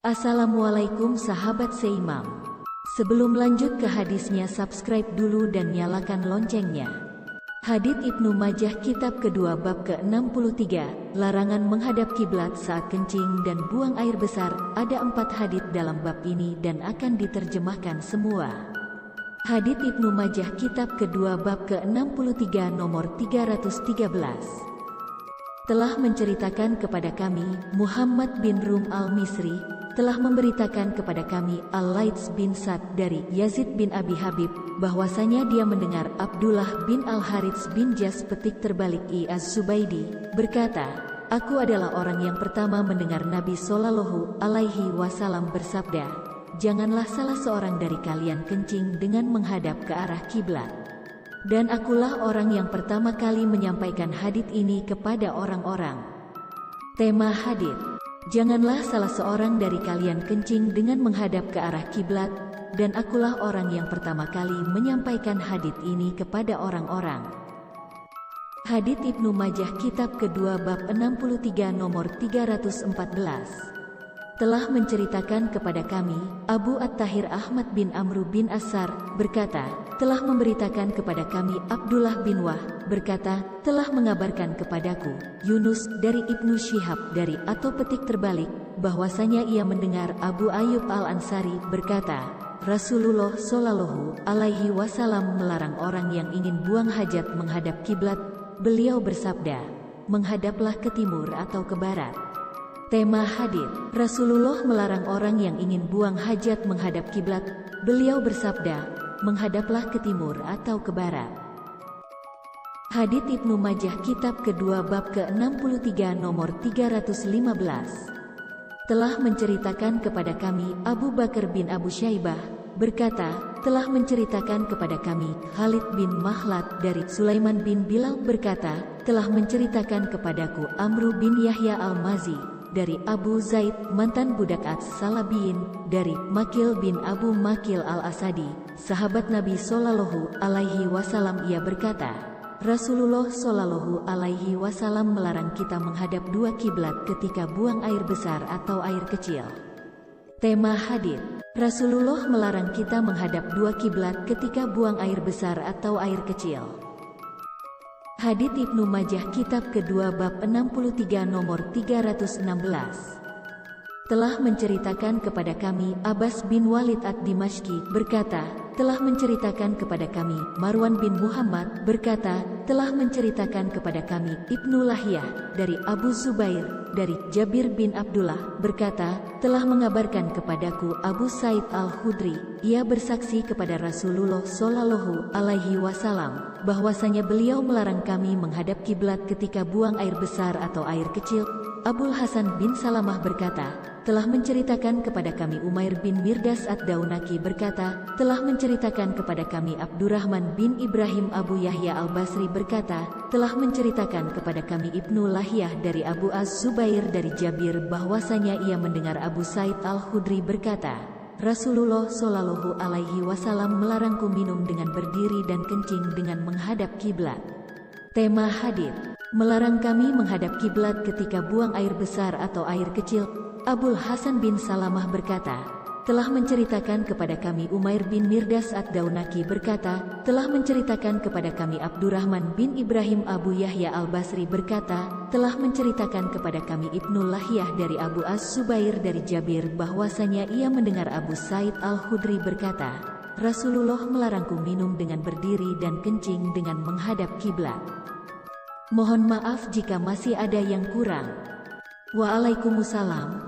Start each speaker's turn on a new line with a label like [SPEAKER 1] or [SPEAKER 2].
[SPEAKER 1] Assalamualaikum sahabat Seimam. Sebelum lanjut ke hadisnya, subscribe dulu dan nyalakan loncengnya. Hadits Ibnu Majah kitab kedua bab ke-63, larangan menghadap kiblat saat kencing dan buang air besar. Ada 4 hadits dalam bab ini dan akan diterjemahkan semua. Hadits Ibnu Majah kitab kedua bab ke-63 nomor 313. Telah menceritakan kepada kami Muhammad bin Rum al-Misri, telah memberitakan kepada kami Al-Laits bin Sa'd dari Yazid bin Abi Habib, bahwasanya dia mendengar Abdullah bin Al-Harits bin Jas petik terbalik Az-Zubaydi berkata, aku adalah orang yang pertama mendengar Nabi Shallallahu Alaihi Wasallam bersabda, janganlah salah seorang dari kalian kencing dengan menghadap ke arah kiblat. Dan akulah orang yang pertama kali menyampaikan hadits ini kepada orang-orang. Tema hadits: janganlah salah seorang dari kalian kencing dengan menghadap ke arah kiblat, dan akulah orang yang pertama kali menyampaikan hadits ini kepada orang-orang. Hadits Ibnu Majah kitab kedua bab 63 nomor 314. Telah menceritakan kepada kami Abu At-Tahir Ahmad bin Amru bin Asar berkata, telah memberitakan kepada kami Abdullah bin Wah berkata, telah mengabarkan kepadaku Yunus dari Ibnu Syihab dari atau petik terbalik, bahwasanya ia mendengar Abu Ayyub Al-Ansari berkata, Rasulullah Shallallahu Alaihi Wasallam melarang orang yang ingin buang hajat menghadap kiblat. Beliau bersabda, menghadaplah ke timur atau ke barat. Tema hadits: Rasulullah melarang orang yang ingin buang hajat menghadap kiblat. Beliau bersabda, menghadaplah ke timur atau ke barat. Hadits Ibnu Majah kitab kedua bab ke-63 nomor 315. Telah menceritakan kepada kami Abu Bakar bin Abu Syaibah berkata, telah menceritakan kepada kami Khalid bin Makhlad dari Sulaiman bin Bilal berkata, telah menceritakan kepadaku Amru bin Yahya al-Mazi dari Abu Zaid mantan budak As-Salabiyin dari Makil bin Abu Makil al-Asadi sahabat Nabi Shallallahu Alaihi Wasallam. Ia berkata, Rasulullah Shallallahu Alaihi Wasallam melarang kita menghadap dua kiblat ketika buang air besar atau air kecil. Tema hadits: Rasulullah melarang kita menghadap dua kiblat ketika buang air besar atau air kecil. Hadits Ibnu Majah kitab kedua bab 63 nomor 316. Telah menceritakan kepada kami Abbas bin Walid ad-Dimashqi berkata, telah menceritakan kepada kami Marwan bin Muhammad berkata, telah menceritakan kepada kami Ibnu Lahyah dari Abu Zubair dari Jabir bin Abdullah berkata, telah mengabarkan kepadaku Abu Sa'id al-Khudri, ia bersaksi kepada Rasulullah Shallallahu Alaihi Wasallam bahwasanya beliau melarang kami menghadap kiblat ketika buang air besar atau air kecil. Abul Hasan bin Salamah berkata, telah menceritakan kepada kami Umair bin Mirdas ad-Daunaki berkata, telah menceritakan kepada kami Abdurrahman bin Ibrahim Abu Yahya al-Basri berkata, telah menceritakan kepada kami Ibnu Lahyah dari Abu Az-Zubair dari Jabir bahwasanya ia mendengar Abu Sa'id al-Khudri berkata, Rasulullah Shallallahu Alaihi Wasallam melarangku minum dengan berdiri dan kencing dengan menghadap kiblat. Tema hadits: melarang kami menghadap kiblat ketika buang air besar atau air kecil. Abul Hasan bin Salamah berkata, telah menceritakan kepada kami Umair bin Mirdas ad-Daunaki berkata, telah menceritakan kepada kami Abdurrahman bin Ibrahim Abu Yahya al-Basri berkata, telah menceritakan kepada kami Ibnu Lahyah dari Abu Az-Zubair dari Jabir bahwasanya ia mendengar Abu Sa'id al-Khudri berkata, Rasulullah melarangku minum dengan berdiri dan kencing dengan menghadap kiblat. Mohon maaf jika masih ada yang kurang. Waalaikumsalam